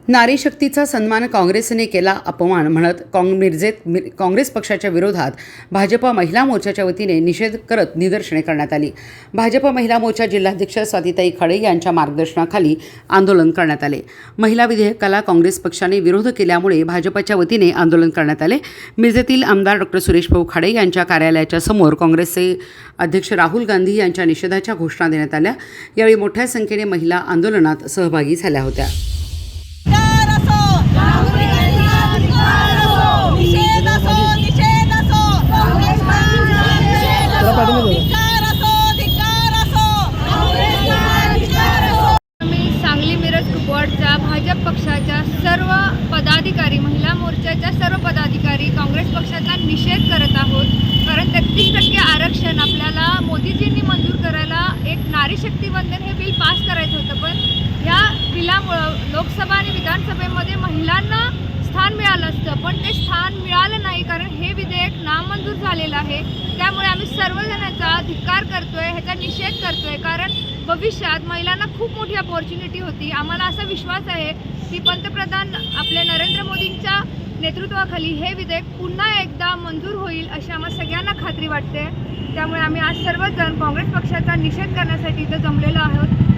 नारी शक्तीचा सन्मान काँग्रेसने केला अपमान म्हणत काँग्रेस पक्षाच्या विरोधात भाजपा महिला मोर्चाच्या वतीने निषेध करत निदर्शने करण्यात आली। भाजपा महिला मोर्चा जिल्हाध्यक्ष स्वातीताई खळे यांच्या मार्गदर्शनाखाली आंदोलन करण्यात आले। महिला विधेयकाला काँग्रेस पक्षाने विरोध केल्यामुळे भाजपच्या वतीने आंदोलन करण्यात आले। मिरजेतील आमदार डॉ. सुरेश भाऊ खाडे यांच्या कार्यालयाच्या समोर काँग्रेसचे अध्यक्ष राहुल गांधी यांच्या निषेधाच्या घोषणा देण्यात आल्या। यावेळी मोठ्या संख्येने महिला आंदोलनात सहभागी झाल्या होत्या। भाजप पक्षाच्या सर्व पदाधिकारी, महिला मोर्चाच्या सर्व पदाधिकारी काँग्रेस पक्षाचा निषेध करत आहोत। कारण 33% आरक्षण आपल्याला मोदीजींनी मंजूर करायला एक नारी शक्ती वंदन हे बिल पास करायचं होतं, पण ह्या बिलामुळं लोकसभा आणि विधानसभेमध्ये महिलांना स्थान मिळालं असतं, पण ते स्थान मिळालं नाही कारण हे विधेयक नामंजूर झालेलं आहे। त्यामुळे आम्ही सर्वजणांचा धिक्कार करतोय, ह्याचा निषेध करतोय। कारण भविष्यात महिलांना खूप मोठी अपॉर्च्युनिटी होती। आम्हाला असा विश्वास आहे की पंतप्रधान आपल्या नरेंद्र मोदींच्या नेतृत्वाखाली हे विधेयक पुन्हा एकदा मंजूर होईल अशी आम्हाला सगळ्यांना खात्री वाटते। त्यामुळे आम्ही आज सर्वजण काँग्रेस पक्षाचा निषेध करण्यासाठी इथं जमलेलो आहोत।